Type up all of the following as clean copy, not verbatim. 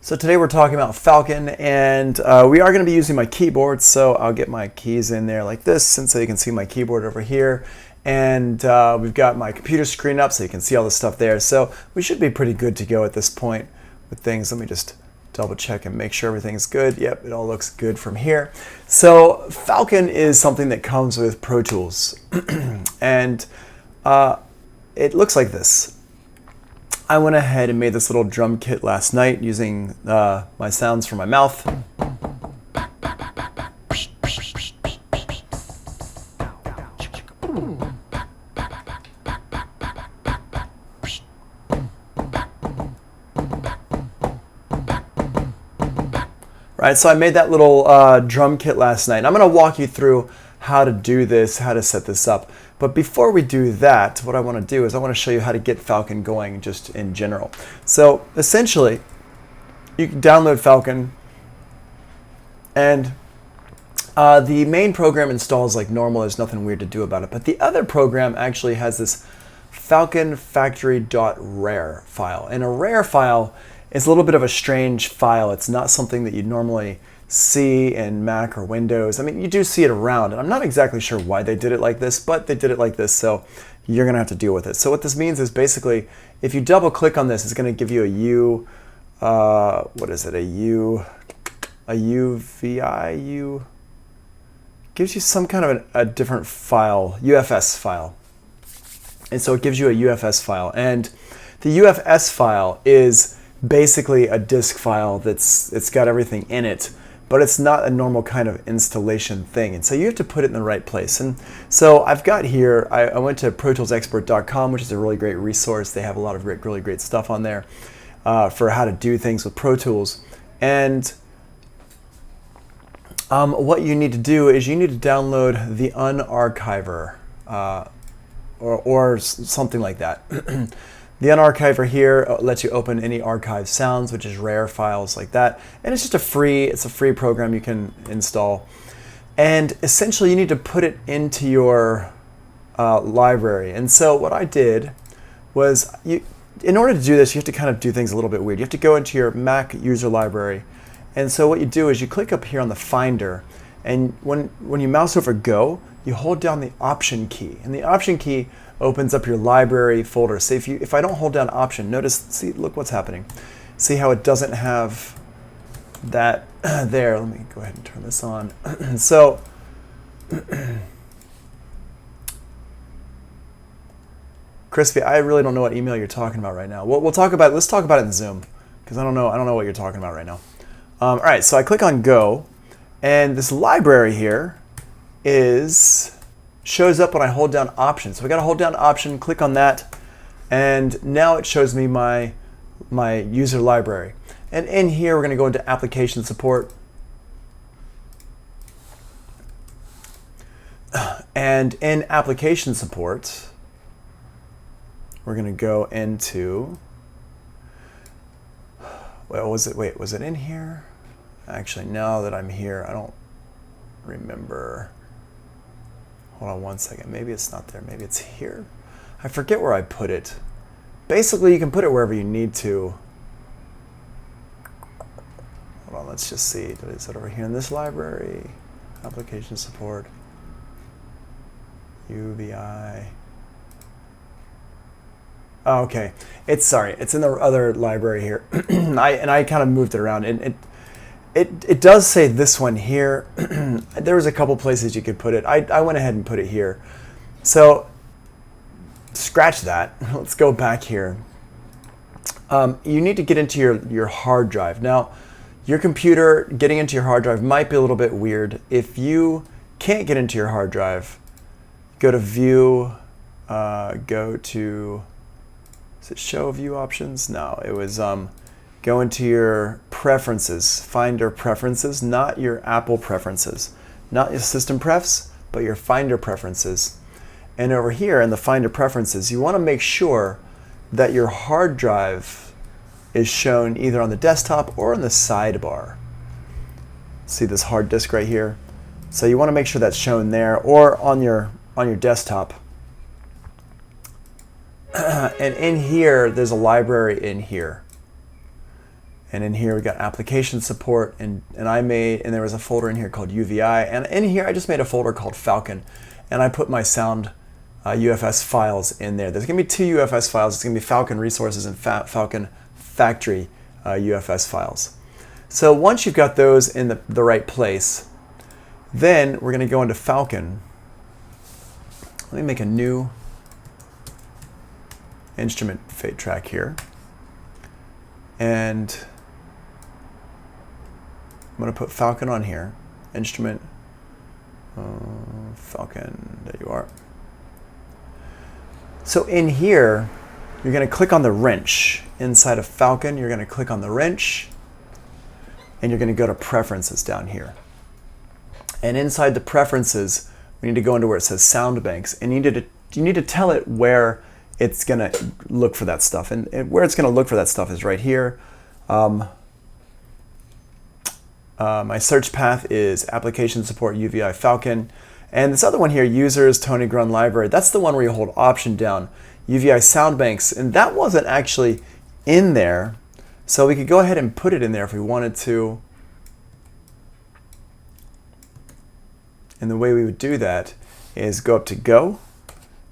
So today we're talking about Falcon, and we are going to be using my keyboard, so I'll get my keys in there like this, and so you can see my keyboard over here. And we've got my computer screen up so you can see all the stuff there. So we should be pretty good to go at this point with things. Let me just double check and make sure everything's good. Yep, it all looks good from here. So Falcon is something that comes with Pro Tools, and it looks like this. I went ahead and made this little drum kit last night using my sounds from my mouth. Right, so I made that little drum kit last night. And I'm going to walk you through how to do this, how to set this up. But before we do that, what I want to do is I want to show you how to get Falcon going just in general. So essentially, you can download Falcon, and the main program installs like normal. There's nothing weird to do about it. But the other program actually has this Falcon factory.rar file. And a rar file is a little bit of a strange file. It's not something that you'd normally see in Mac or Windows. I mean, you do see it around, and I'm not exactly sure why they did it like this, but they did it like this, so you're gonna have to deal with it. So what this means is basically, if you double click on this, it's gonna give you what is it, a UVI, gives you some kind of a different file, UFS file. And so it gives you a UFS file, and the UFS file is basically a disk file it's got everything in it, but it's not a normal kind of installation thing. And so you have to put it in the right place. And so I've got here, I went to protoolsexpert.com, which is a really great resource. They have a lot of really great stuff on there for how to do things with Pro Tools. And what you need to do is you need to download the unarchiver or something like that. The unarchiver here lets you open any archive sounds, which is rare files like that. And it's just a free program you can install. And essentially you need to put it into your library. And so what I did was, in order to do this, you have to kind of do things a little bit weird. You have to go into your Mac user library. And so what you do is you click up here on the Finder, and when you mouse over Go, you hold down the Option key. And the Option key opens up your library folder. So if I don't hold down Option, look what's happening. See how it doesn't have that there. Let me go ahead and turn this on. So Crispy, I really don't know what email you're talking about right now. Let's talk about it in Zoom, because I don't know what you're talking about right now. All right, so I click on Go, and this library here shows up when I hold down Option. So I got to hold down Option, click on that, and now it shows me my user library. And in here, we're going to go into Application Support. And in Application Support, we're going to go into, was it in here? Actually, now that I'm here, I don't remember. Hold on one second. Maybe it's not there. Maybe it's here. I forget where I put it. Basically, you can put it wherever you need to. Hold on. Let's just see. Is it over here in this library? Application support. UVI. Oh, okay. It's in the other library here. I kind of moved it around. It does say this one here. There was a couple places you could put it. I went ahead and put it here. So scratch that. Let's go back here. You need to get into your hard drive. Now, your computer getting into your hard drive might be a little bit weird. If you can't get into your hard drive, go to View, go to, is it Show View Options? No, it was go into your preferences, Finder preferences, not your Apple preferences, not your system prefs, but your Finder preferences. And over here in the Finder preferences, you want to make sure that your hard drive is shown either on the desktop or on the sidebar. See this hard disk right here? So you want to make sure that's shown there or on your desktop. And in here, there's a library in here. And in here we got application support, and there was a folder in here called UVI, and in here I just made a folder called Falcon, and I put my sound UFS files in there. There's going to be two UFS files. It's going to be Falcon Resources and Falcon Factory UFS files. So once you've got those in the right place, then we're going to go into Falcon. Let me make a new instrument fade track here. And I'm going to put Falcon on here. Instrument, Falcon, there you are. So in here, you're going to click on the wrench. Inside of Falcon, you're going to click on the wrench, and you're going to go to Preferences down here. And inside the Preferences, we need to go into where it says Sound Banks, and you need to tell it where it's going to look for that stuff. And where it's going to look for that stuff is right here. My search path is Application Support UVI Falcon. And this other one here, Users, Tony Grun Library, that's the one where you hold Option down, UVI Sound Banks. And that wasn't actually in there. So we could go ahead and put it in there if we wanted to. And the way we would do that is go up to Go,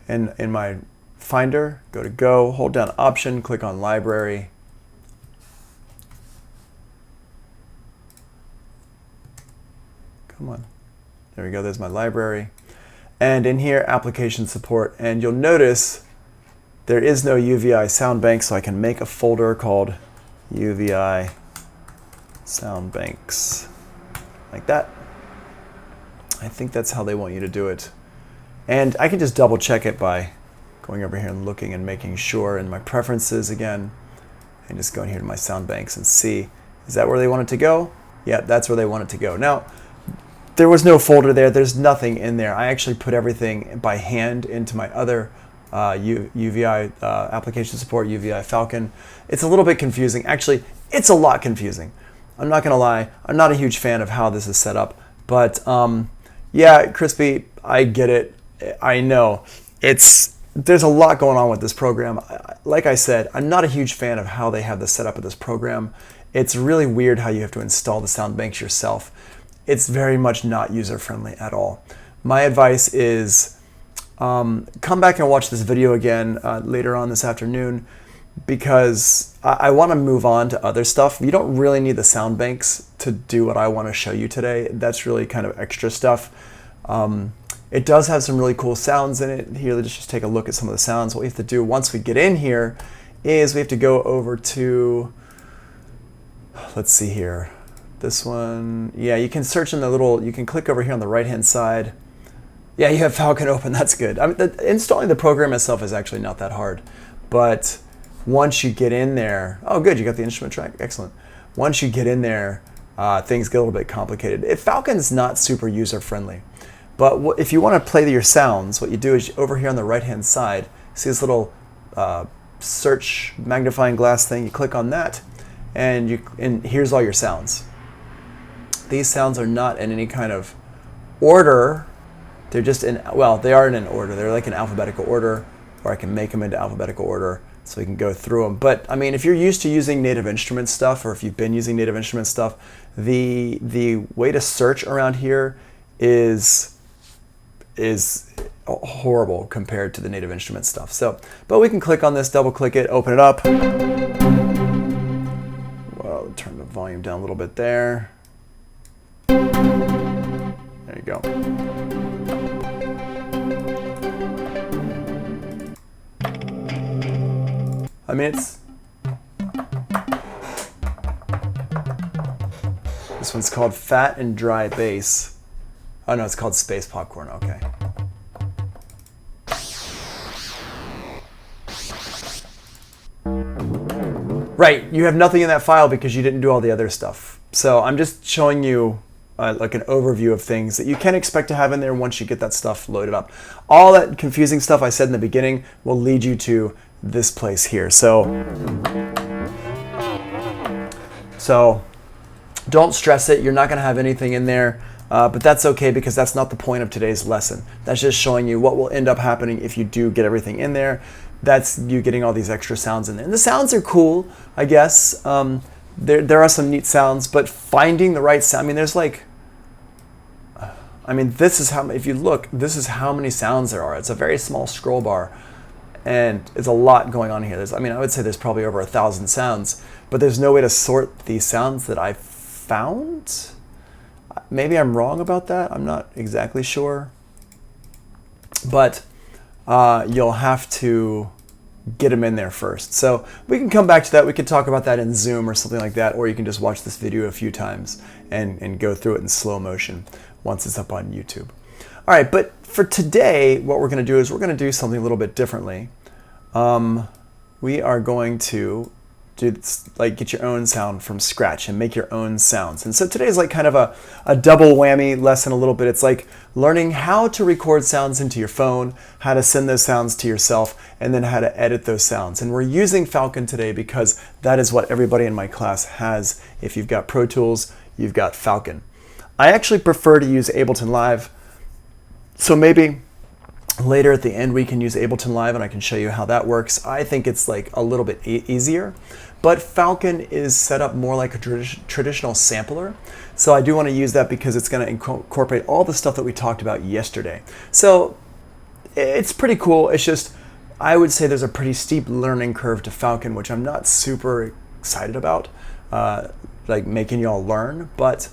and in my Finder, go to Go, hold down Option, click on Library. Come on. There we go, there's my library. And in here, Application Support, and you'll notice there is no UVI Sound Bank, so I can make a folder called UVI Sound Banks, like that. I think that's how they want you to do it. And I can just double check it by going over here and looking and making sure in my preferences again, and just going here to my sound banks and see, is that where they want it to go? Yeah, that's where they want it to go. Now, there was no folder there. There's nothing in there. I actually put everything by hand into my other UVI application support, UVI Falcon. It's a little bit confusing. Actually, it's a lot confusing. I'm not going to lie. I'm not a huge fan of how this is set up. But yeah, Crispy, I get it. I know. There's a lot going on with this program. Like I said, I'm not a huge fan of how they have the setup of this program. It's really weird how you have to install the sound banks yourself. It's very much not user-friendly at all. My advice is come back and watch this video again later on this afternoon, because I want to move on to other stuff. You don't really need the sound banks to do what I want to show you today. That's really kind of extra stuff. It does have some really cool sounds in it. Here, let's just take a look at some of the sounds. What we have to do once we get in here is we have to go over to, let's see here, this one. Yeah, you can search in the little, you can click over here on the right-hand side. Yeah, you have Falcon open, that's good. I mean, installing the program itself is actually not that hard. But once you get in there, oh good, you got the instrument track, excellent. Once you get in there, things get a little bit complicated. Falcon's not super user-friendly. But if you want to play your sounds, what you do is over here on the right-hand side, see this little search magnifying glass thing. You click on that, and here's all your sounds. These sounds are not in any kind of order. They're just they are in an order. They're like in alphabetical order, or I can make them into alphabetical order so we can go through them. But I mean, if you're used to using Native Instruments stuff, or if you've been using Native Instruments stuff, the way to search around here is horrible compared to the Native Instruments stuff. So, but we can click on this, double click it, open it up. Well, turn the volume down a little bit there. There you go. I mean, this one's called Fat and Dry Bass. Oh no, it's called Space Popcorn, okay. Right, you have nothing in that file because you didn't do all the other stuff. So I'm just showing you like an overview of things that you can expect to have in there once you get that stuff loaded up. All that confusing stuff I said in the beginning will lead you to this place here. So don't stress it, you're not gonna have anything in there. But that's okay, because that's not the point of today's lesson. That's just showing you what will end up happening if you do get everything in there. That's you getting all these extra sounds in there. And the sounds are cool, I guess. there are some neat sounds, but finding the right sound, I mean, there's like, I mean, this is how, if you look, this is how many sounds there are. It's a very small scroll bar, and it's a lot going on here. I mean, I would say there's probably over 1,000 sounds, but there's no way to sort these sounds that I found. Maybe I'm wrong about that. I'm not exactly sure. But you'll have to get them in there first. So we can come back to that. We can talk about that in Zoom or something like that, or you can just watch this video a few times and go through it in slow motion once it's up on YouTube. All right, but for today, what we're going to do is we're going to do something a little bit differently. We are going to get your own sound from scratch and make your own sounds. And so today is like kind of a double whammy lesson a little bit. It's like learning how to record sounds into your phone, how to send those sounds to yourself, and then how to edit those sounds. And we're using Falcon today because that is what everybody in my class has. If you've got Pro Tools, you've got Falcon. I actually prefer to use Ableton Live. So maybe later at the end we can use Ableton Live and I can show you how that works. I think it's like a little bit easier. But Falcon is set up more like a traditional sampler. So I do want to use that because it's going to incorporate all the stuff that we talked about yesterday. So it's pretty cool. It's just, I would say there's a pretty steep learning curve to Falcon, which I'm not super excited about, like making y'all learn. But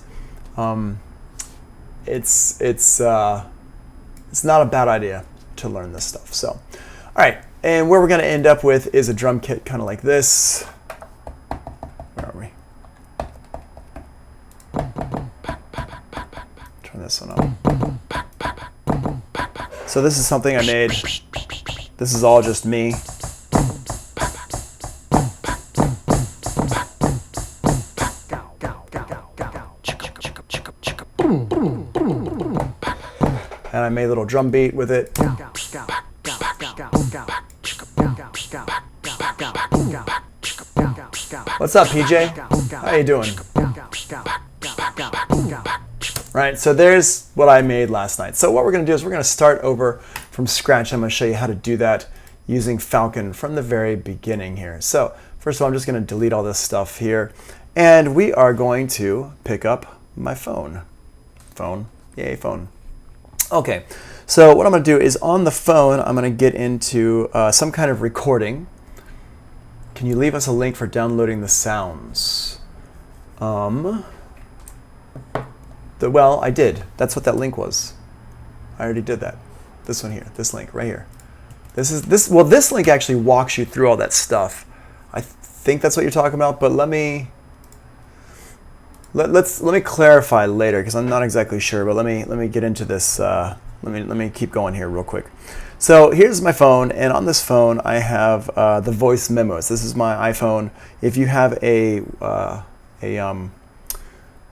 it's not a bad idea to learn this stuff. So, all right. And where we're going to end up with is a drum kit kind of like this. Where are we? Turn this one on. So this is something I made. This is all just me. And I made a little drum beat with it. What's up, PJ? How you doing? Right, so there's what I made last night. So what we're going to do is we're going to start over from scratch. I'm going to show you how to do that using Falcon from the very beginning here. So first of all, I'm just going to delete all this stuff here. And we are going to pick up my phone. Yay, phone. Okay, so what I'm going to do is on the phone, I'm going to get into some kind of recording. Can you leave us a link for downloading the sounds? Well, I did. That's what that link was. I already did that. This one here, this link right here. This link actually walks you through all that stuff. I think that's what you're talking about, but let me clarify later because I'm not exactly sure. But let me get into this. Let me keep going here real quick. So here's my phone, and on this phone I have the voice memos. This is my iPhone. If you have an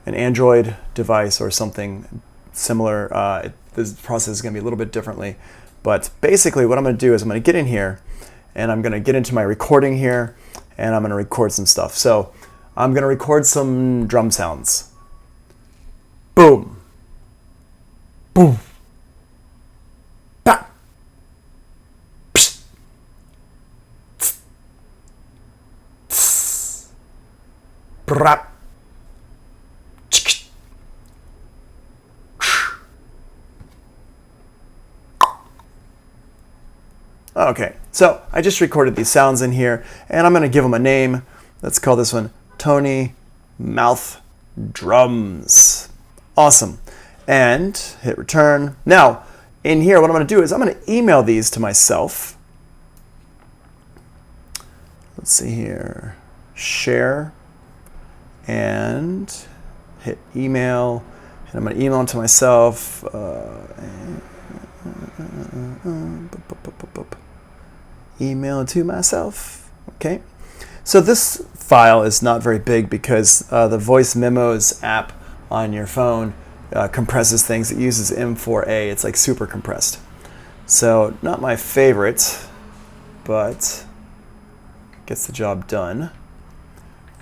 Android device or something similar, this process is going to be a little bit differently. But basically what I'm going to do is I'm going to get in here, and I'm going to get into my recording here, and I'm going to record some stuff. So I'm going to record some drum sounds. Boom. Boom. Bap. Psst. Tss. Tss. Brap. Okay, so I just recorded these sounds in here, and I'm going to give them a name. Let's call this one Tony Mouth Drums. Awesome. And hit return. Now, in here, what I'm going to do is I'm going to email these to myself. Let's see here. Share. And hit email. And I'm going to email them to myself. Email to myself. Okay. So this file is not very big because the Voice Memos app on your phone compresses things. It uses M4A. It's like super compressed. So not my favorite, but gets the job done.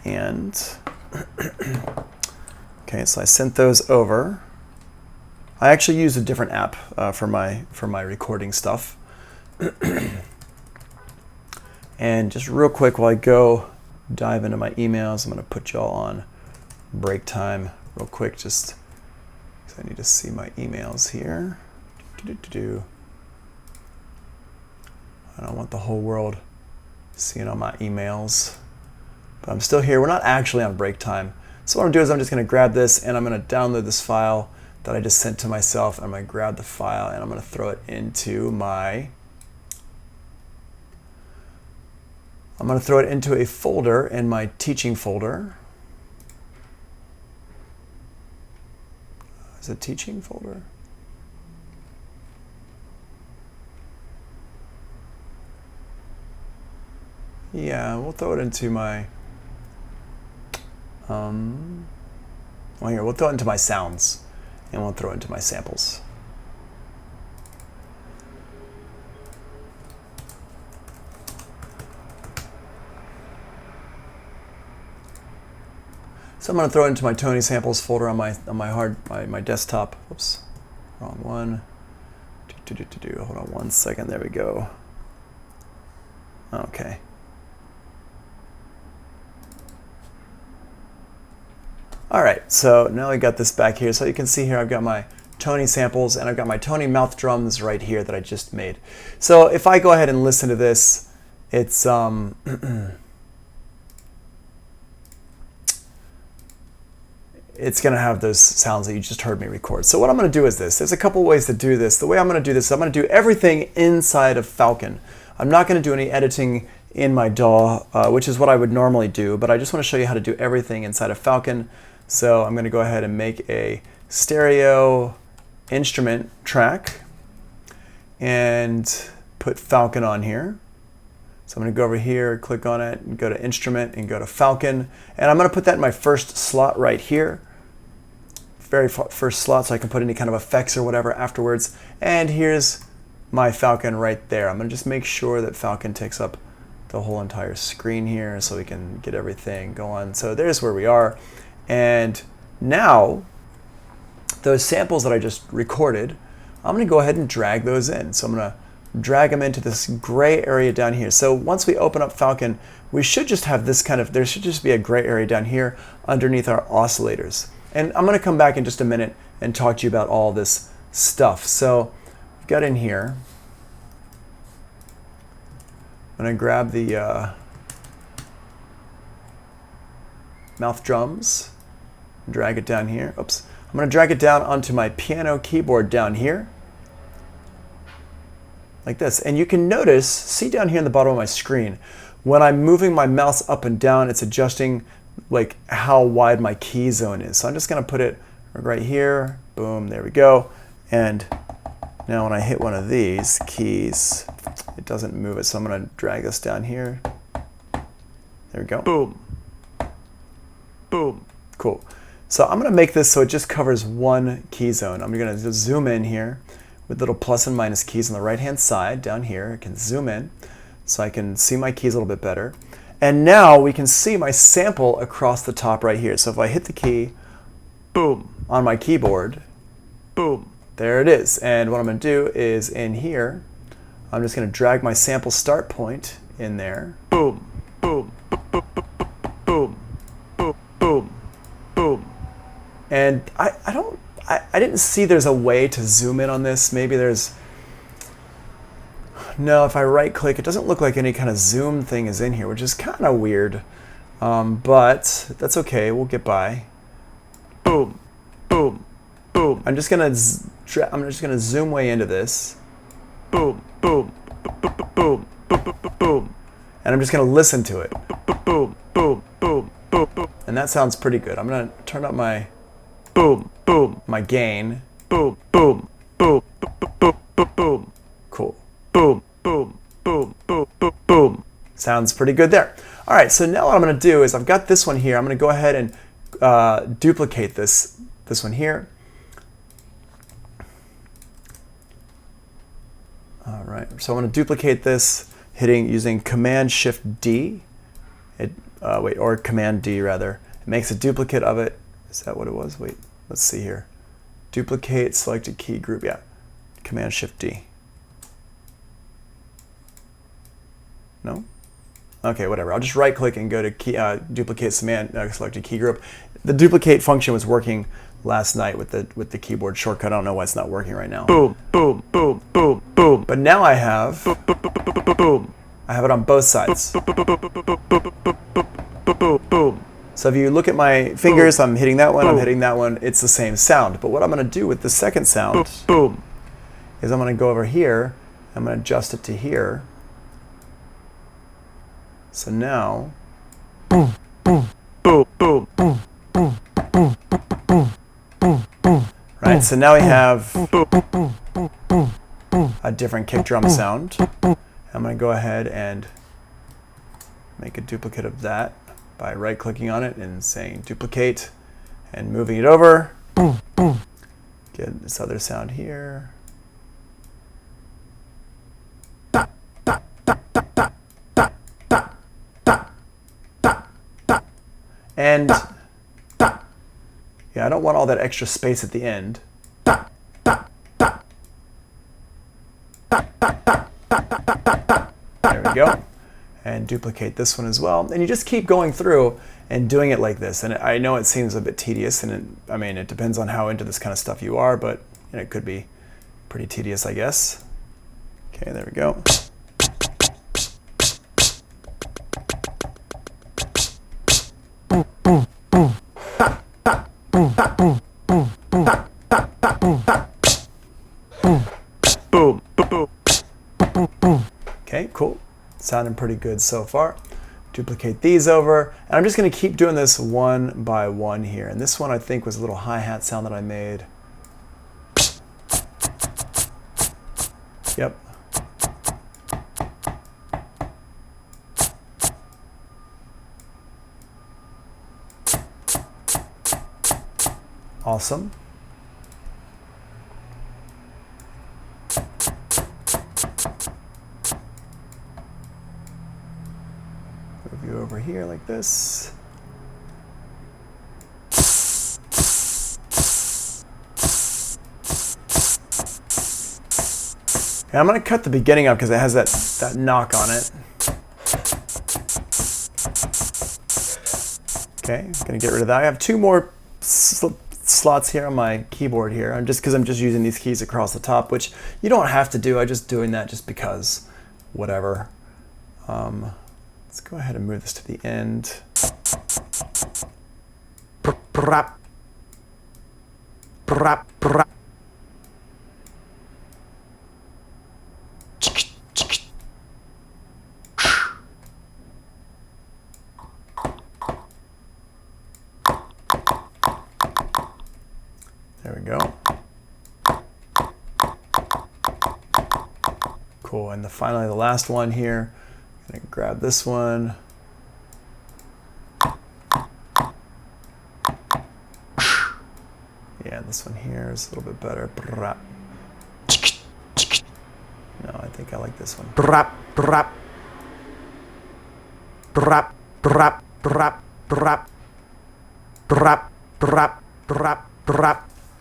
And okay, so I sent those over. I actually use a different app for my recording stuff. And just real quick while I go dive into my emails. I'm going to put y'all on break time real quick, just because I need to see my emails here. I don't want the whole world seeing all my emails, but I'm still here. We're not actually on break time. So what I'm going to do is I'm just going to grab this and I'm going to download this file that I just sent to myself. I'm going to grab the file and I'm going to throw it into my a folder in my teaching folder. Is it teaching folder? Yeah, we'll throw it into my, well here, we'll throw it into my sounds and we'll throw it into my samples. So I'm going to throw it into my Tony samples folder on my desktop. Whoops, wrong one. Hold on 1 second. There we go. Okay. All right. So now I got this back here. So you can see here I've got my Tony samples and I've got my Tony mouth drums right here that I just made. So if I go ahead and listen to this, it's it's going to have those sounds that you just heard me record. So what I'm going to do is this. There's a couple ways to do this. The way I'm going to do this, I'm going to do everything inside of Falcon. I'm not going to do any editing in my DAW, which is what I would normally do, but I just want to show you how to do everything inside of Falcon. So I'm going to go ahead and make a stereo instrument track and put Falcon on here. So I'm going to go over here, click on it, and go to Instrument, and go to Falcon. And I'm going to put that in my first slot right here. Very first slot, so I can put any kind of effects or whatever afterwards. And here's my Falcon right there. I'm going to just make sure that Falcon takes up the whole entire screen here so we can get everything going. So there's where we are. And now, those samples that I just recorded, I'm going to go ahead and drag those in. So I'm going to drag them into this gray area down here. So once we open up Falcon, we should just have this kind of, there should just be a gray area down here underneath our oscillators. And I'm going to come back in just a minute and talk to you about all this stuff. So I've got in here, I'm going to grab the mouth drums, drag it down here. Oops. I'm going to drag it down onto my piano keyboard down here, like this. And you can notice, see down here in the bottom of my screen, when I'm moving my mouse up and down, it's adjusting like how wide my key zone is. So I'm just going to put it right here. Boom, there we go. And now when I hit one of these keys, it doesn't move it. So I'm going to drag this down here. There we go. Boom. Boom. Cool. So I'm going to make this so it just covers one key zone. I'm going to just zoom in here with little plus and minus keys on the right-hand side down here. I can zoom in so I can see my keys a little bit better. And now we can see my sample across the top right here. So if I hit the key, boom, on my keyboard, boom, there it is. And what I'm going to do is in here, I'm just going to drag my sample start point in there. Boom, boom, boom, boom, boom, boom, boom. And I didn't see there's a way to zoom in on this. Maybe there's, no, if I right click, it doesn't look like any kind of zoom thing is in here, which is kind of weird. But that's okay, we'll get by. Boom, boom, boom. I'm just gonna zoom way into this. Boom, boom, boom, boom, boom, boom. And I'm just gonna listen to it. Boom, boom, boom, boom, boom. And that sounds pretty good. I'm gonna turn up my boom, boom, my gain. Boom, boom, boom, boom, boom, boom, boom. Cool. Boom, boom, boom, boom, boom, boom. Sounds pretty good there. All right, so now what I'm going to do is I've got this one here. I'm going to go ahead and duplicate this one here. All right, so I'm going to duplicate this using Command-Shift-D. Or Command-D rather. It makes a duplicate of it. Is that what it was? Wait, let's see here. Duplicate selected key group. Yeah, Command-Shift-D. No? Okay, whatever. I'll just right click and go to key, duplicate selected key group. The duplicate function was working last night with the keyboard shortcut. I don't know why it's not working right now. Boom, boom, boom, boom, boom. But now I have Boom. I have it on both sides. Boom. So if you look at my fingers, I'm hitting that one, I'm hitting that one. It's the same sound. But what I'm going to do with the second sound Boom. is I'm going to go over here. I'm going to adjust it to here. So now, Boom, boom, boom, boom, boom, boom, boom, boom, boom, boom. Right. So now we have a different kick drum sound. I'm going to go ahead and make a duplicate of that by right-clicking on it and saying duplicate and moving it over. Get this other sound here. And yeah, I don't want all that extra space at the end. There we go. And duplicate this one as well. And you just keep going through and doing it like this. And I know it seems a bit tedious, and I mean, it depends on how into this kind of stuff you are, but you know, it could be pretty tedious, I guess. Okay, there we go. Okay, cool. Sounding pretty good so far. Duplicate these over, and I'm just going to keep doing this one by one here. And this one I think was a little hi-hat sound that I made. Yep. Awesome. Move you over here like this. And I'm going to cut the beginning up because it has that knock on it. Okay, I'm going to get rid of that. I have two more slots here on my keyboard here. I'm just using these keys across the top, which you don't have to do. I'm just doing that just because, whatever. Let's go ahead and move this to the end. There we go. Cool, and finally the last one here. I'm gonna grab this one. Yeah, this one here is a little bit better. No, I think I like this one.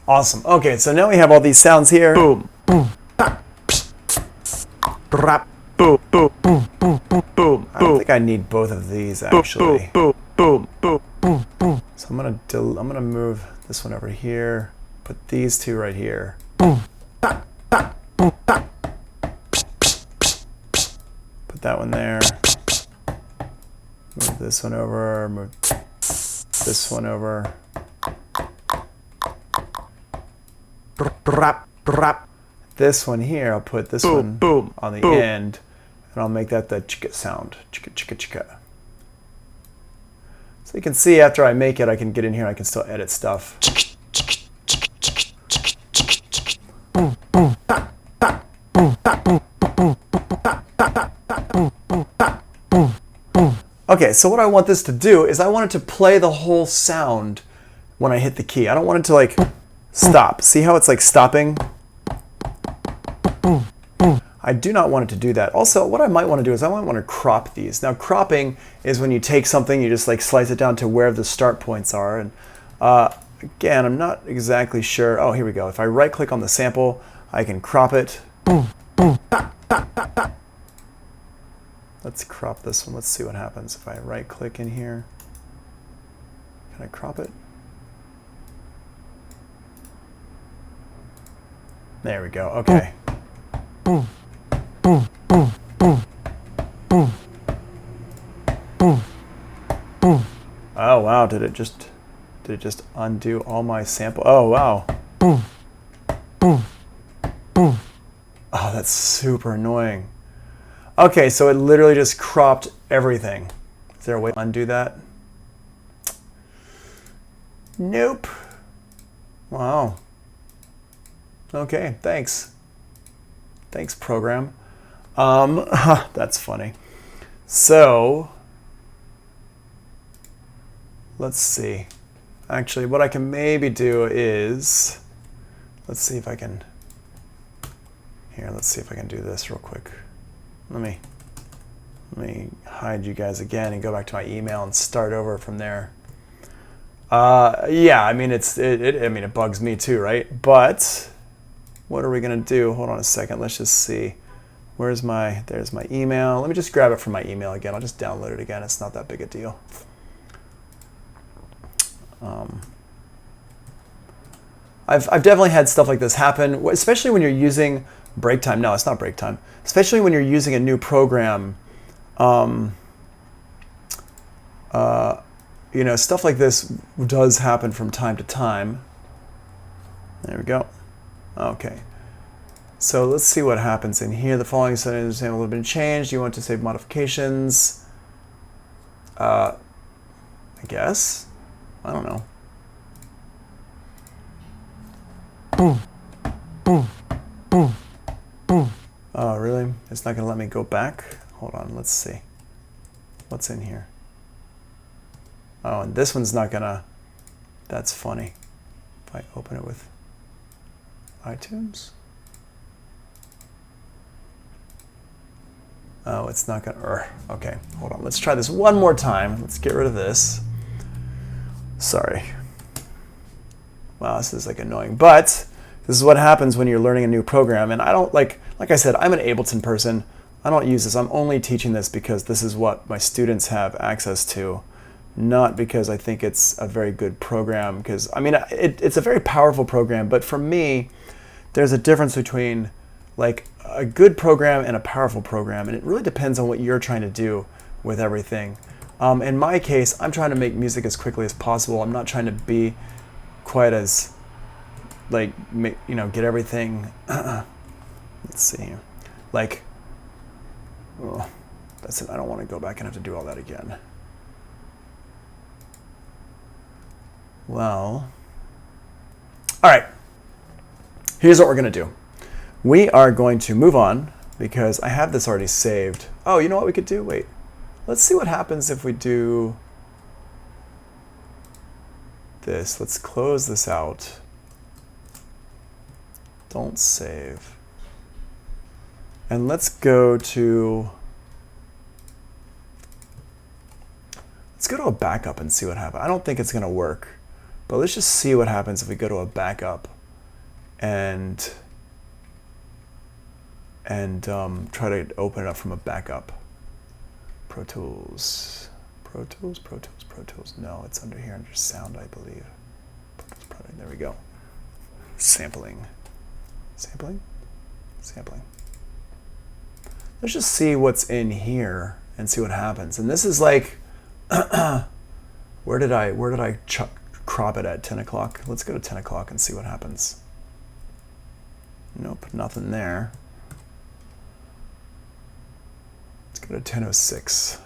Awesome. Okay, so now we have all these sounds here. Boom, boom, boom, boom, boom, boom, boom. I don't think I need both of these actually. Boom, boom, boom, boom, boom. So I'm gonna move this one over here. Put these two right here. Boom. Put that one there. Move this one over. Move this one over. This one here, I'll put this one on the end, and I'll make that the chicka sound. Chicka, chicka, chicka. So you can see after I make it, I can get in here and I can still edit stuff. Okay, so what I want this to do is I want it to play the whole sound when I hit the key. I don't want it to like stop. See how it's like stopping? I do not want it to do that. Also, what I might want to do is I might want to crop these. Now, cropping is when you take something, you just like slice it down to where the start points are. And again, I'm not exactly sure. Oh, here we go. If I right click on the sample, I can crop it. Let's crop this one. Let's see what happens if I right click in here. Can I crop it? There we go. Okay. Boom, boom, boom, boom, boom, boom, boom. Oh wow, did it just undo all my sample? Oh wow. Boom, boom, boom. Oh, that's super annoying. Okay, so it literally just cropped everything. Is there a way to undo that? Nope. Wow. Okay, thanks. Thanks, program. That's funny. So, let's see. Actually, what I can maybe do is, let's see if I can, here, let's see if I can do this real quick. Let me hide you guys again and go back to my email and start over from there. Yeah, I mean, it bugs me too, right? But what are we gonna do? Hold on a second, let's just see. There's my email. Let me just grab it from my email again. I'll just download it again. It's not that big a deal. I've definitely had stuff like this happen, especially when you're using break time. No, it's not break time. Especially when you're using a new program. You know, stuff like this does happen from time to time. There we go. Okay. So let's see what happens in here. The following settings have been changed. You want to save modifications? I guess. I don't know. Boom, boom, boom, boom. Oh, really? It's not going to let me go back? Hold on, let's see. What's in here? Oh, and this one's not going to... That's funny. If I open it with iTunes? Oh, it's not going to... Okay, hold on. Let's try this one more time. Let's get rid of this. Sorry. Wow, this is like annoying. But this is what happens when you're learning a new program. And I don't like I said, I'm an Ableton person. I don't use this. I'm only teaching this because this is what my students have access to, not because I think it's a very good program. Because, I mean, it's a very powerful program. But for me, there's a difference between like a good program and a powerful program. And it really depends on what you're trying to do with everything. In my case, I'm trying to make music as quickly as possible. I'm not trying to be quite as, like, you know, get everything. Let's see here. Like, oh, that's it. I don't want to go back and have to do all that again. Well, all right. Here's what we're going to do. We are going to move on because I have this already saved. Oh, you know what we could do? Wait. Let's see what happens if we do this. Let's close this out. Don't save. And let's go to a backup and see what happens. I don't think it's going to work, but let's just see what happens if we go to a backup and try to open it up from a backup. Pro Tools. No, it's under here, under sound, I believe. There we go. Sampling. Let's just see what's in here and see what happens. And this is like, where did I crop it at? 10 o'clock? Let's go to 10 o'clock and see what happens. Nope, nothing there. Let's go to 10:06.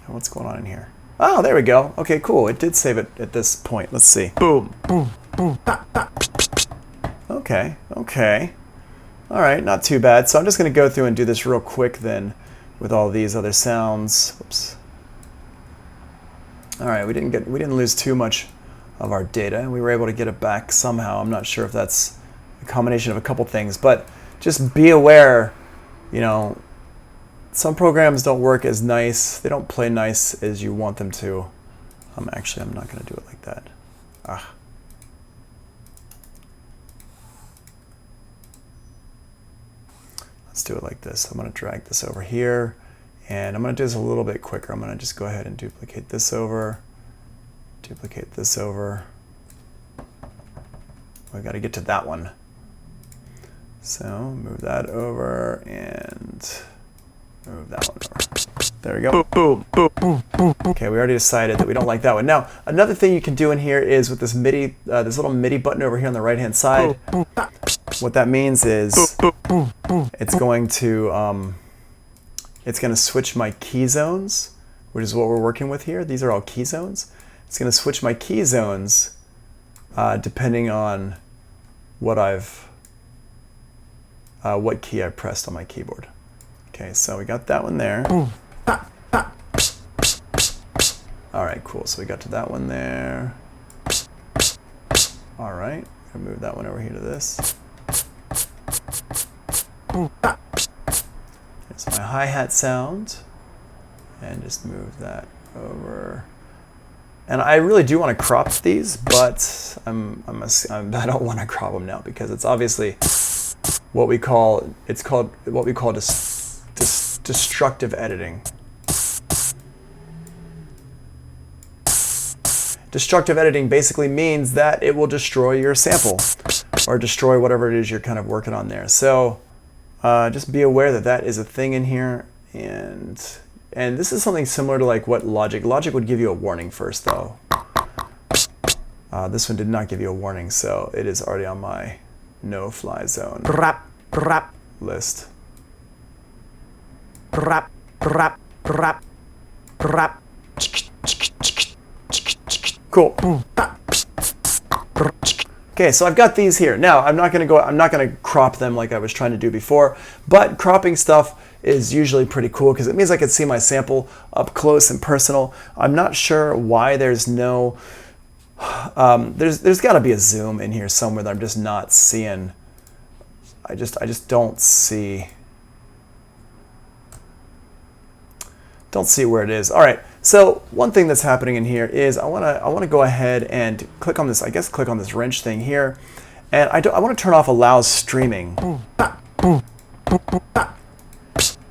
What's going on in here? Oh, there we go. Okay, cool. It did save it at this point. Let's see. Boom, boom, boom. Okay. All right, not too bad. So I'm just going to go through and do this real quick then with all these other sounds. Whoops. All right, we didn't lose too much of our data. We were able to get it back somehow. I'm not sure if that's a combination of a couple things, but just be aware, you know, some programs don't work as nice. They don't play nice as you want them to. Actually, I'm not going to do it like that. Let's do it like this. I'm going to drag this over here, and I'm going to do this a little bit quicker. I'm going to just go ahead and duplicate this over, duplicate this over. We've got to get to that one. So move that over and move that one over. There we go. Boom, boom, boom, boom. Okay, we already decided that we don't like that one. Now, another thing you can do in here is with this MIDI, this little MIDI button over here on the right-hand side. What that means is it's going to switch my key zones, which is what we're working with here. These are all key zones. It's going to switch my key zones depending on what what key I pressed on my keyboard. Okay, so we got that one there. All right, cool. So we got to that one there. All right, I'm gonna move that one over here to this. There's my hi-hat sound, and just move that over. And I really do want to crop these, but I don't want to crop them now because it's obviously what we call destructive editing. Destructive editing basically means that it will destroy your sample or destroy whatever it is you're kind of working on there. So just be aware that that is a thing in here, and this is something similar to like what Logic would give you a warning first though. This one did not give you a warning, so it is already on my no-fly zone list. Cool. Okay, so I've got these here. Now, I'm not going to crop them like I was trying to do before, but cropping stuff is usually pretty cool because it means I can see my sample up close and personal. I'm not sure why there's no there's got to be a zoom in here somewhere that I'm just not seeing. I just don't see where it is. All right. So one thing that's happening in here is I want to go ahead and click on this. I guess click on this wrench thing here, and I want to turn off allow streaming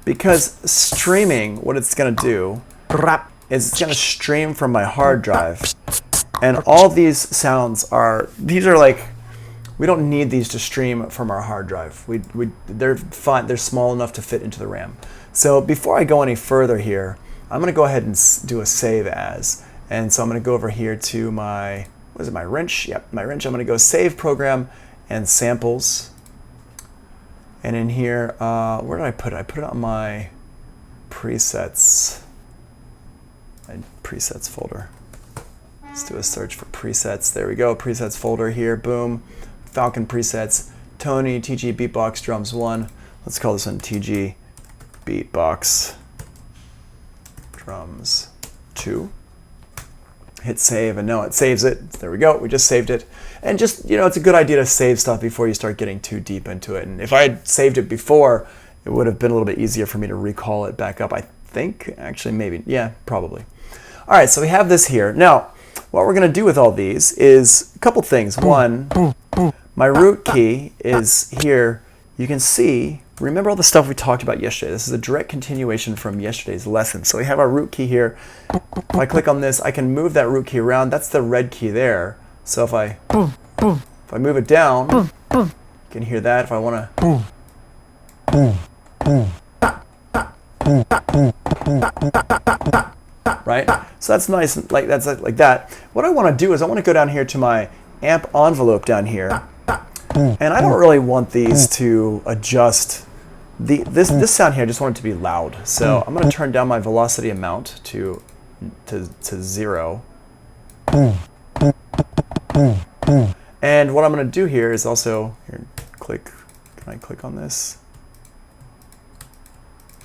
because streaming, what it's going to do is it's going to stream from my hard drive, and all these sounds are like, we don't need these to stream from our hard drive. They're fine. They're small enough to fit into the RAM. So before I go any further here, I'm going to go ahead and do a save as. And so I'm going to go over here to my, what is it, my wrench? Yep, my wrench. I'm going to go save program and samples. And in here, where did I put it? I put it on my presets. My presets folder. Let's do a search for presets. There we go, presets folder here, boom. Falcon presets, Tony, TG Beatbox Drums 1. Let's call this one TG Beatbox Drums 2. Hit save, and now it saves it. There we go, we just saved it. And just, you know, it's a good idea to save stuff before you start getting too deep into it. And if I had saved it before, it would have been a little bit easier for me to recall it back up, I think. Actually, maybe, yeah, probably. All right, so we have this here. Now, what we're gonna do with all these is a couple things. One, my root key is here. You can see, remember all the stuff we talked about yesterday. This is a direct continuation from yesterday's lesson. So we have our root key here. If I click on this, I can move that root key around. That's the red key there. So if I move it down, you can hear that if I want to. Right? So that's nice, like that's like that. What I want to do is I want to go down here to my amp envelope down here. And I don't really want these to adjust. This sound here, I just want it to be loud. So I'm going to turn down my velocity amount to 0. And what I'm going to do here is also, here, click, can I click on this?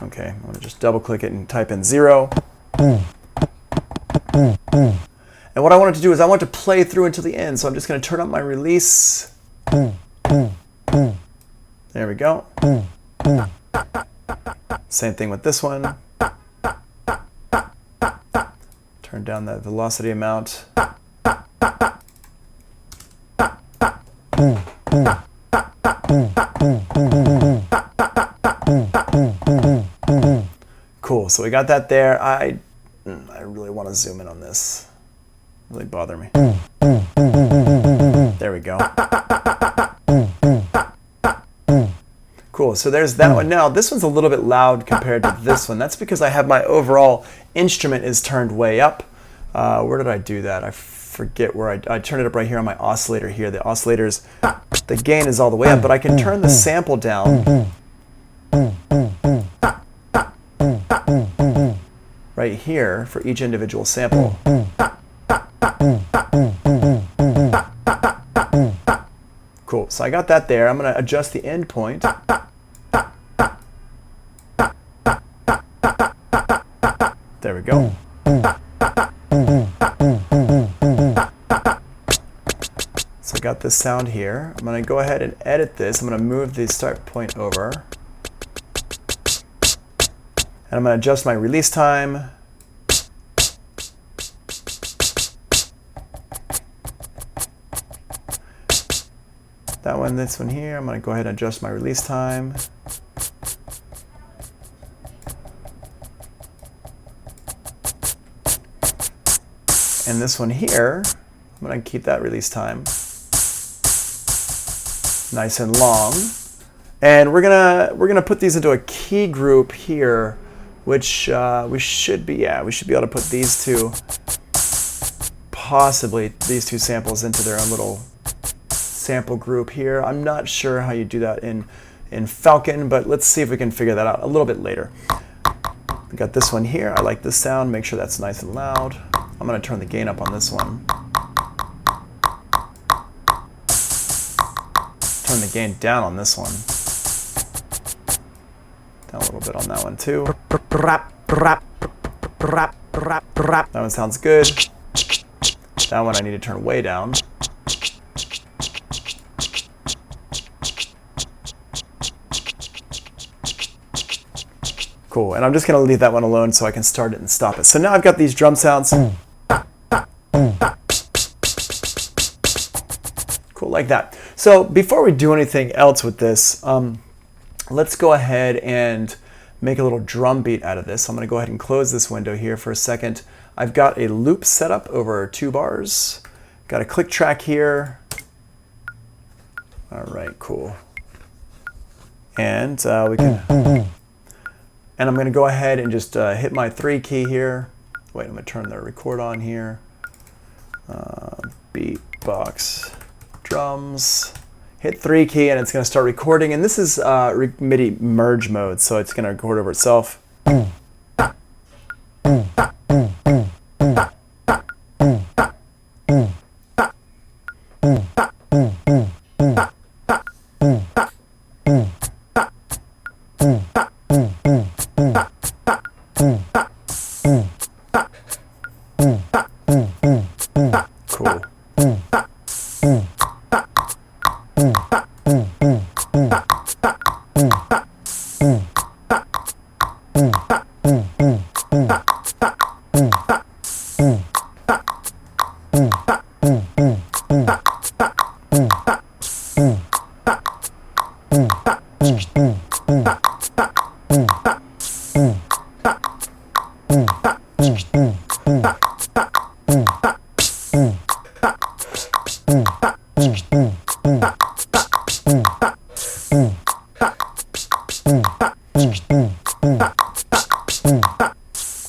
Okay, I'm going to just double click it and type in 0. And what I want it to do is I want it to play through until the end. So I'm just going to turn up my release. There we go. Same thing with this one. Turn down that velocity amount. So we got that there. I really want to zoom in on this. Really bother me. There we go. Cool, so there's that one. Now, this one's a little bit loud compared to this one. That's because I have my overall instrument is turned way up. Where did I do that? I forget where I turned it up right here on my oscillator here. The oscillators, the gain is all the way up, but I can turn the sample down right here for each individual sample. Cool, so I got that there. I'm going to adjust the end point. There we go. So I got this sound here. I'm going to go ahead and edit this. I'm going to move the start point over. And I'm going to adjust my release time. That one, this one here, I'm going to go ahead and adjust my release time. And this one here, I'm going to keep that release time nice and long. And we're gonna put these into a key group here, which we should be able to put these two, possibly these two samples into their own little sample group here. I'm not sure how you do that in Falcon, but let's see if we can figure that out a little bit later. We got this one here. I like this sound. Make sure that's nice and loud. I'm going to turn the gain up on this one. Turn the gain down on this one. Down a little bit on that one too. That one sounds good. That one I need to turn way down. Cool, and I'm just going to leave that one alone so I can start it and stop it. So now I've got these drum sounds. Cool, like that. So before we do anything else with this, let's go ahead and make a little drum beat out of this. I'm going to go ahead and close this window here for a second. I've got a loop set up over 2 bars. Got a click track here. All right, cool. And we can... And I'm going to go ahead and just hit my 3 key here. Wait, I'm going to turn the record on here. Beatbox, drums. Hit 3 key and it's going to start recording. And this is MIDI merge mode, so it's going to record over itself.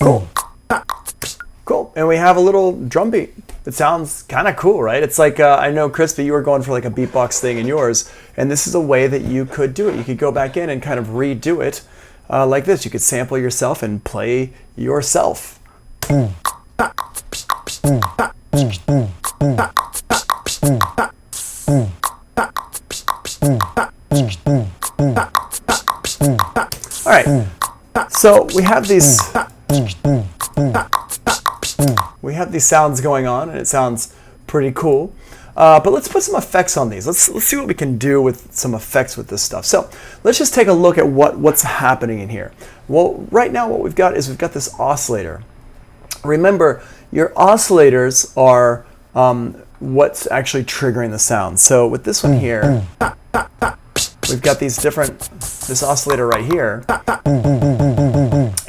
Cool. Cool, and we have a little drum beat. It sounds kind of cool, right? It's like, I know, Crispy, you were going for like a beatbox thing in yours, and this is a way that you could do it. You could go back in and kind of redo it like this. You could sample yourself and play yourself. All right, so we have these sounds going on, and it sounds pretty cool. But let's put some effects on these. Let's see what we can do with some effects with this stuff. So let's just take a look at what's happening in here. Well, right now what we've got is we've got this oscillator. Remember, your oscillators are what's actually triggering the sound. So with this one here, we've got this oscillator right here.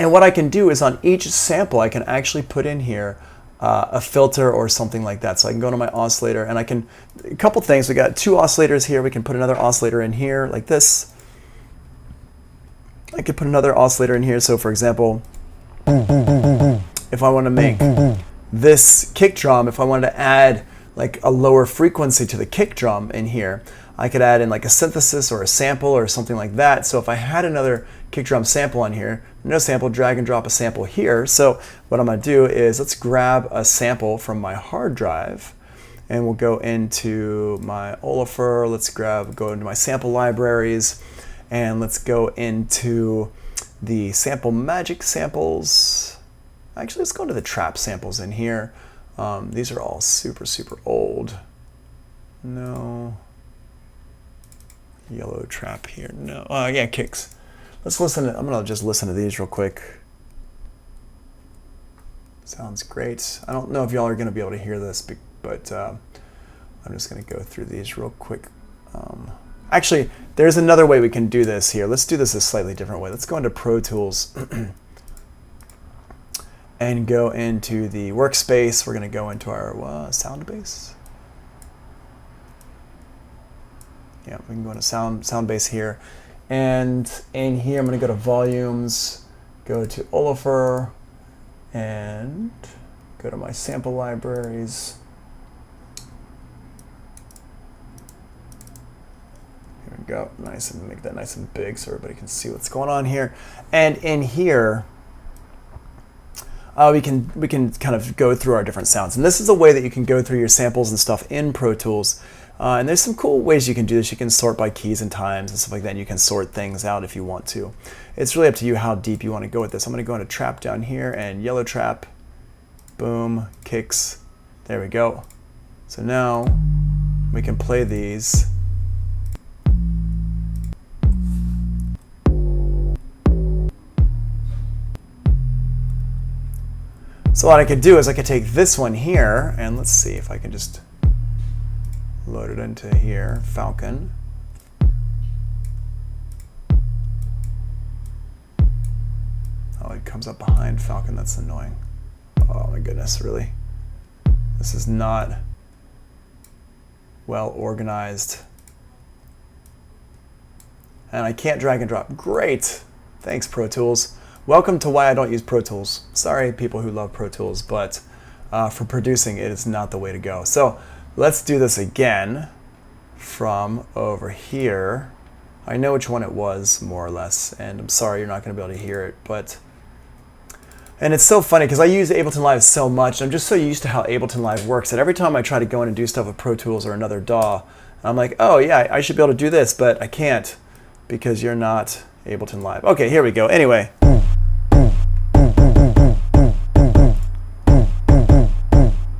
And what I can do is on each sample, I can actually put in here a filter or something like that. So I can go to my oscillator and I can, a couple things, we got 2 oscillators here. We can put another oscillator in here like this. I could put another oscillator in here. So for example, if I want to make this kick drum, if I wanted to add like a lower frequency to the kick drum in here, I could add in like a synthesis or a sample or something like that. So if I had another kick drum sample on here, no sample, drag and drop a sample here. So what I'm going to do is let's grab a sample from my hard drive and we'll go into my Olafur. Let's go into my sample libraries and let's go into the sample magic samples. Actually, let's go into the trap samples in here. These are all super, super old. No. Yellow trap here. No. Yeah, kicks. Let's listen. I'm going to just listen to these real quick. Sounds great. I don't know if y'all are going to be able to hear this, but I'm just going to go through these real quick. Actually, there's another way we can do this here. Let's do this a slightly different way. Let's go into Pro Tools and go into the workspace. We're going to go into our sound base. Yeah, we can go into sound base here. And in here, I'm going to go to volumes, go to Olafur, and go to my sample libraries. Here we go. Nice, and make that nice and big so everybody can see what's going on here. And in here, we can kind of go through our different sounds. And this is a way that you can go through your samples and stuff in Pro Tools. And there's some cool ways you can do this. You can sort by keys and times and stuff like that. And you can sort things out if you want to. It's really up to you how deep you want to go with this. I'm going to go into trap down here and yellow trap. Boom, kicks. There we go. So now we can play these. So what I could do is I could take this one here and let's see if I can just load it into here, Falcon. Oh, it comes up behind Falcon. That's annoying. Oh my goodness, really? This is not well organized. And I can't drag and drop. Great. Thanks, Pro Tools. Welcome to why I don't use Pro Tools. Sorry, people who love Pro Tools, but for producing, it is not the way to go. So let's do this again from over here. I know which one it was, more or less, and I'm sorry you're not going to be able to hear it, but... And it's so funny because I use Ableton Live so much, and I'm just so used to how Ableton Live works that every time I try to go in and do stuff with Pro Tools or another DAW, I'm like, oh yeah, I should be able to do this, but I can't because you're not Ableton Live. Okay, here we go. Anyway.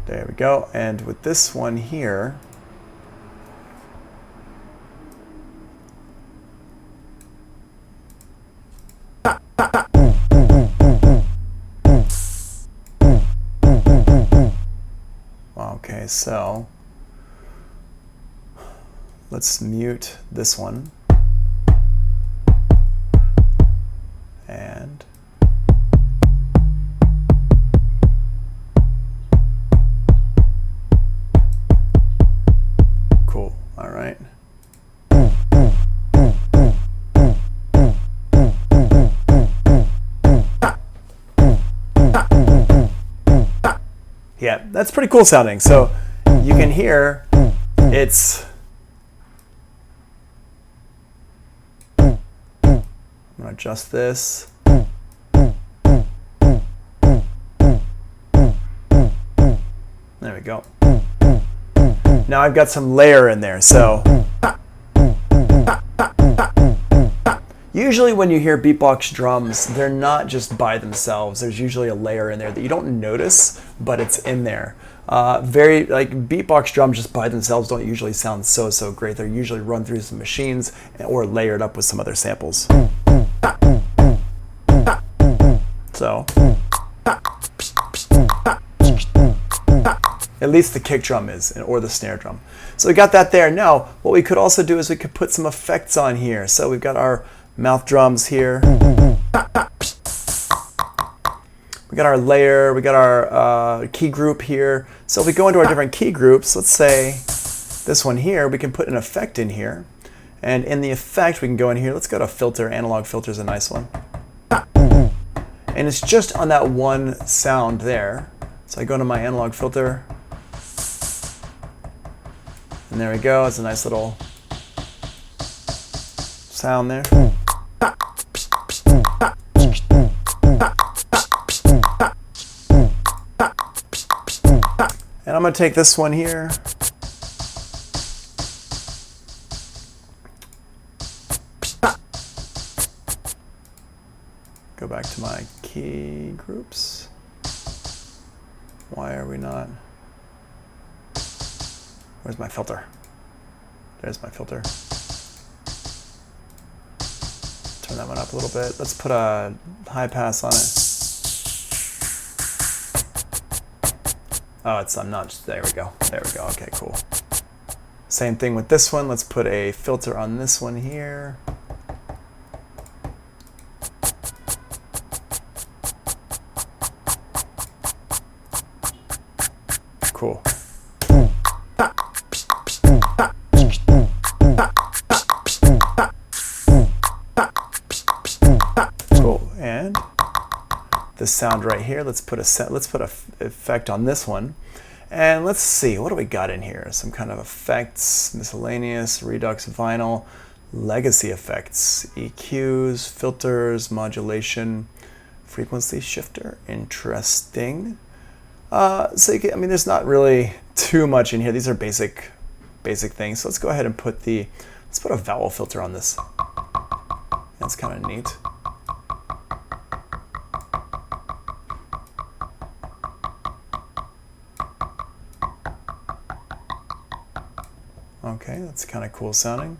There we go. And with this one here, okay, so let's mute this one. And cool. All right. Yeah, that's pretty cool sounding. So you can hear it's... I'm going to adjust this. There we go. Now I've got some layer in there, so... Usually when you hear beatbox drums, they're not just by themselves. There's usually a layer in there that you don't notice, but it's in there. Beatbox drums just by themselves don't usually sound so great. They're usually run through some machines or layered up with some other samples. So, at least the kick drum is, or the snare drum. So we got that there. Now, what we could also do is we could put some effects on here. So we've got our mouth drums here. We got our layer, we got our key group here. So if we go into our different key groups, let's say this one here, we can put an effect in here. And in the effect, we can go in here. Let's go to filter. Analog filter is a nice one. And it's just on that one sound there. So I go into my analog filter. And there we go. It's a nice little sound there. And I'm going to take this one here. Go back to my key groups. Why are we not? Where's my filter? There's my filter. Turn that one up a little bit. Let's put a high pass on it. Oh, I'm not, there we go. There we go, okay, cool. Same thing with this one. Let's put a filter on this one here. Cool. Cool, and this sound right here, let's put a effect on this one. And let's see, what do we got in here? Some kind of effects, miscellaneous, redux, vinyl, legacy effects, EQs, filters, modulation, frequency shifter. Interesting. So I mean, there's not really too much in here. These are basic things. So let's go ahead and let's put a vowel filter on this. That's kind of neat. Okay, that's kind of cool sounding.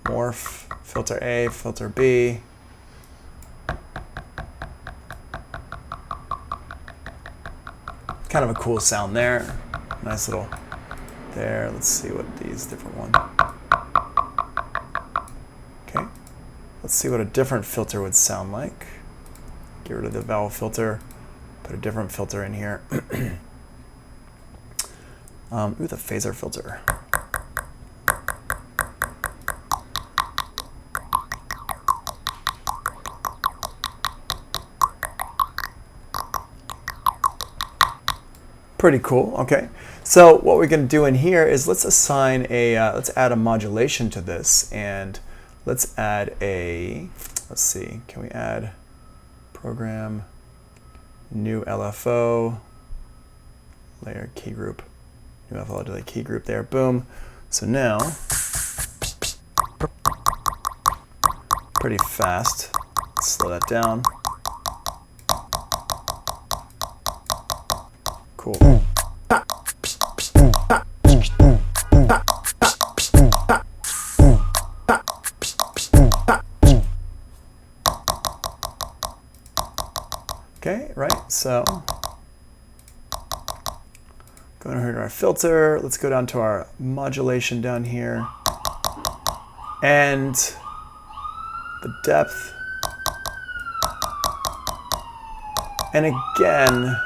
Morph, filter A, filter B. Kind of a cool sound there. Nice little there. Let's see what these different ones. Okay, let's see what a different filter would sound like. Get rid of the vowel filter, put a different filter in here. Ooh, the phaser filter. Pretty cool. Okay, so what we're going to do in here is let's assign let's add a modulation to this, and let's add let's see, can we add program, new LFO, layer key group, new LFO to the key group there, boom. So now, pretty fast, slow that down. Cool. Okay, right, so going over to our filter, let's go down to our modulation down here, and the depth, and again,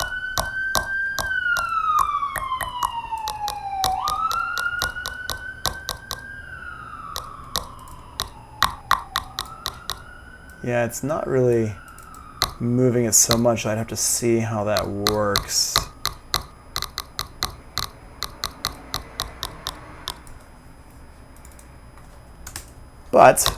yeah, it's not really moving it so much. I'd have to see how that works. But,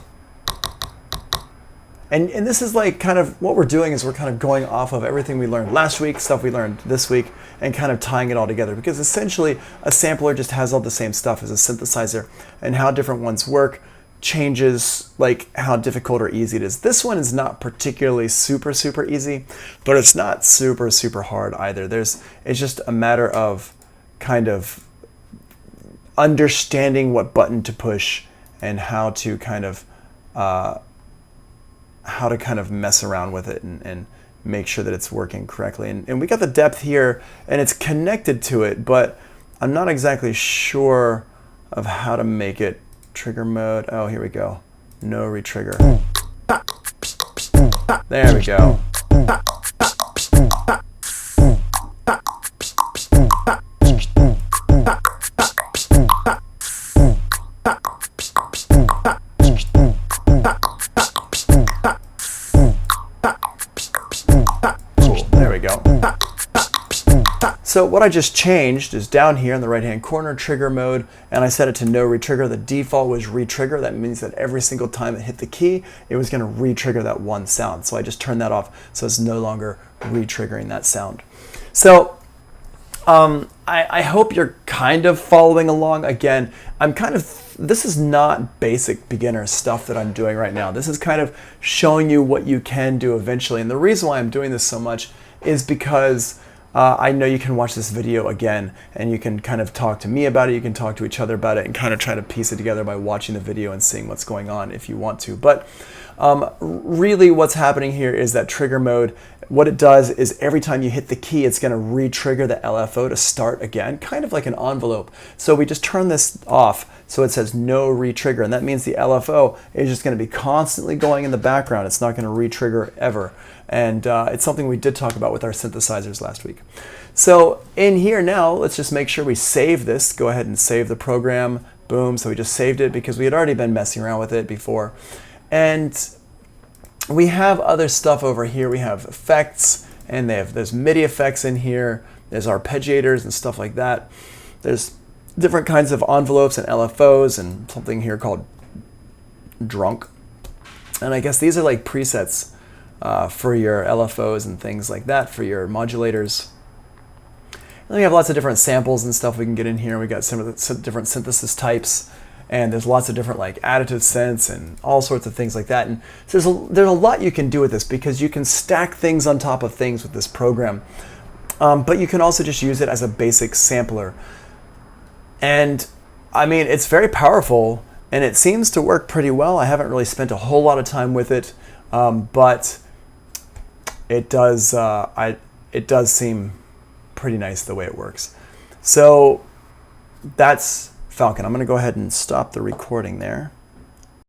and this is like kind of what we're doing is we're kind of going off of everything we learned last week, stuff we learned this week, and kind of tying it all together, because essentially a sampler just has all the same stuff as a synthesizer, and how different ones work changes like how difficult or easy it is. This one is not particularly super easy, but it's not super hard either. It's just a matter of kind of understanding what button to push and how to kind of mess around with it and make sure that it's working correctly. And we got the depth here and it's connected to it, but I'm not exactly sure of how to make it trigger mode. Oh, here we go. No retrigger. There we go. Cool. There we go. So what I just changed is down here in the right hand corner, trigger mode, and I set it to no retrigger. The default was retrigger. That means that every single time it hit the key, it was going to retrigger that one sound. So I just turned that off so it's no longer retriggering that sound. So I hope you're kind of following along. Again, this is not basic beginner stuff that I'm doing right now. This is kind of showing you what you can do eventually. And the reason why I'm doing this so much is because I know you can watch this video again and you can kind of talk to me about it, you can talk to each other about it and kind of try to piece it together by watching the video and seeing what's going on if you want to. But really what's happening here is that trigger mode, what it does is every time you hit the key, it's going to re-trigger the LFO to start again, kind of like an envelope. So we just turn this off so it says no re-trigger, and that means the LFO is just going to be constantly going in the background. It's not going to re-trigger ever. And it's something we did talk about with our synthesizers last week. So in here now, let's just make sure we save this. Go ahead and save the program. Boom. So we just saved it because we had already been messing around with it before. And we have other stuff over here. We have effects, and there's MIDI effects in here. There's arpeggiators and stuff like that. There's different kinds of envelopes and LFOs and something here called drunk. And I guess these are like presets for your LFOs and things like that, for your modulators. And we have lots of different samples and stuff we can get in here. We got some of the different synthesis types, and there's lots of different like additive synths and all sorts of things like that. And so there's a lot you can do with this because you can stack things on top of things with this program. But you can also just use it as a basic sampler. And I mean, it's very powerful and it seems to work pretty well. I haven't really spent a whole lot of time with it, but it does seem pretty nice the way it works. So that's Falcon. I'm going to go ahead and stop the recording there.